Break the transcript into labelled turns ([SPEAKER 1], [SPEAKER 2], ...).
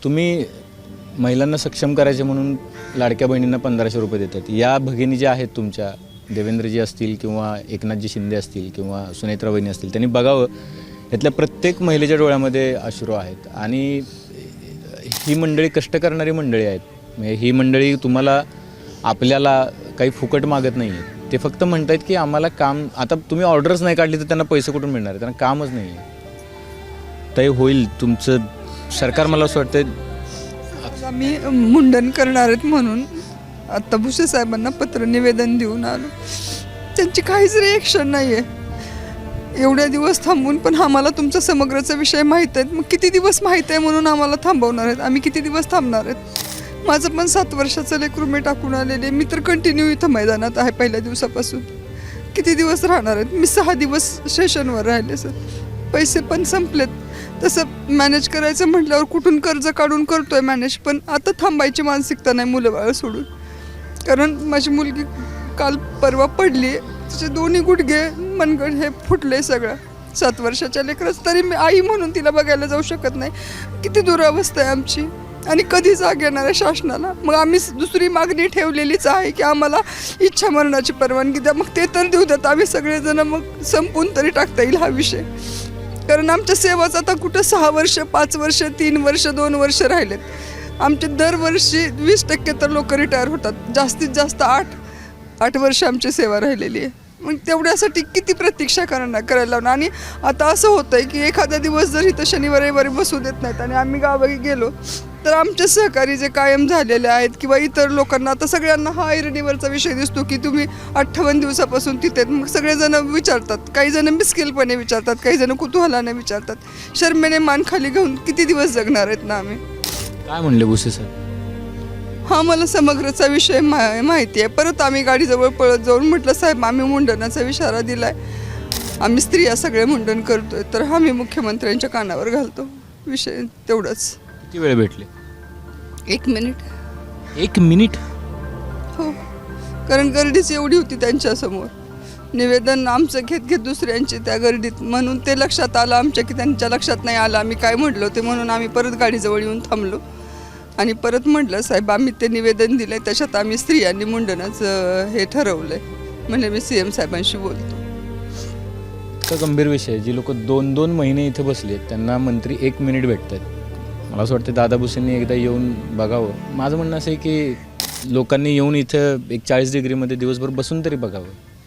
[SPEAKER 1] तुम्ही महिलांना सक्षम करायचे म्हणून लाडक्या बहिणींना 1500 रुपये देतात. या भगिनी ज्या आहेत तुमच्या, देवेंद्रजी असतील किंवा एकनाथजी शिंदे असतील किंवा सुनेत्रा वहिनी असतील, त्यांनी बघावं यातल्या प्रत्येक महिलेच्या डोळ्यामध्ये अश्रू आहेत. आणि ही मंडळी कष्ट करणारी मंडळी आहेत. म्हणजे ही मंडळी तुम्हाला आपल्याला काही फुकट मागत नाही आहेत. ते फक्त म्हणत आहेत की आम्हाला काम, आता तुम्ही ऑर्डर्स नाही काढली तर त्यांना पैसे कुठून मिळणार आहे? त्यांना कामच नाही आहे. ते होईल तुमचं सरकार. मला असं वाटतं
[SPEAKER 2] आम्ही मुंडन करणार आहेत म्हणून आत्ता भुसे साहेबांना पत्र निवेदन देऊन आलो. त्यांची काहीच रिॲक्शन नाही आहे. एवढ्या दिवस थांबून पण आम्हाला तुमचा समग्रचा विषय माहीत आहे. मग किती दिवस माहीत आहे म्हणून आम्हाला थांबवणार आहेत? आम्ही किती दिवस थांबणार आहेत? माझं पण 7 वर्षाचं लेकरू मी टाकून आलेले. मी तर कंटिन्यू इथं मैदानात आहे पहिल्या दिवसापासून. किती दिवस राहणार आहेत? मी 6 दिवस स्टेशनवर राहिले सर. पैसे पण संपलेत. तसं मॅनेज करायचं म्हटल्यावर कुठून कर्ज काढून करतोय मॅनेज, पण आता थांबायची मानसिकता नाही मुलं बाळ सोडून. कारण माझी मुलगी काल परवा पडली, तिचे दोन्ही गुडघे मनगड हे फुटले सगळं. 7 वर्षाच्या लेकरच, तरी मी आई म्हणून तिला बघायला जाऊ शकत नाही. किती दुरावस्था आहे आमची. आणि कधी जाग येणार आहे शासनाला? मग आम्ही दुसरी मागणी ठेवलेलीच आहे की आम्हाला इच्छा मरणाची परवानगी द्या. मग ते तर देऊ द्यात. आम्ही सगळेजण मग संपून तरी टाकता येईल हा विषय. कारण आमच्या सेवाच आता कुठं 6 वर्ष, 5 वर्ष, 3 वर्ष, 2 वर्ष राहिलेत. आमचे दरवर्षी 20% तर लोक रिटायर होतात. जास्तीत जास्त 8 वर्ष आमची सेवा राहिलेली आहे. मग तेवढ्यासाठी किती प्रतीक्षा करायला लावणार? आणि आता असं होतं आहे की एखादा दिवस जर इथं शनिवार रविवारी बसू देत नाहीत आणि आम्ही गावी गेलो तर आमचे सहकारी जे कायम झालेले आहेत किंवा इतर लोकांना, आता सगळ्यांना हा ऐरणीवरचा विषय दिसतो की तुम्ही 58 दिवसापासून तिथे. मग सगळेजण विचारतात, काही जण मिस्किलपणे विचारतात, काही जण कुतूहलाने विचारतात. शर्मेने मान खाली घेऊन किती दिवस जगणार आहेत ना आम्ही?
[SPEAKER 1] काय म्हणले भुसे साहेब?
[SPEAKER 2] हा मला समग्रचा विषय माहिती आहे. परत आम्ही गाडीजवळ पळत जाऊन म्हटलं, साहेब आम्ही मुंडनाचा इशारा दिला आहे, आम्ही स्त्रिया सगळे मुंडन करतोय, तर आम्ही मुख्यमंत्र्यांच्या कानावर घालतो. विषय तेवढंच.
[SPEAKER 1] किती वेळ भेटले?
[SPEAKER 2] 1 मिनिट.
[SPEAKER 1] 1 मिनिट?
[SPEAKER 2] हो, कारण गर्दीच एवढी होती त्यांच्यासमोर. निवेदन आमचं घेत दुसऱ्यांची त्या गर्दीत, म्हणून ते लक्षात आलं आमच्या की त्यांच्या लक्षात नाही आलं आम्ही काय म्हटलो ते. म्हणून आम्ही परत गाडीजवळ येऊन थांबलो आणि परत म्हटलं, साहेब आम्ही ते निवेदन दिलं आहे, त्याच्यात आम्ही स्त्रियांनी मुंडनाचं हे ठरवलं आहे. म्हणजे मी CM साहेबांशी बोलतो.
[SPEAKER 1] इतका गंभीर विषय. जी लोक 2-2 महिने इथे बसले त्यांना मंत्री 1 मिनिट भेटतात. मला असं वाटतं दादा भुसेंनी एकदा येऊन बघावं. माझं म्हणणं असं आहे की लोकांनी येऊन इथं एक 40 डिग्रीमध्ये दिवसभर बसून तरी बघावं.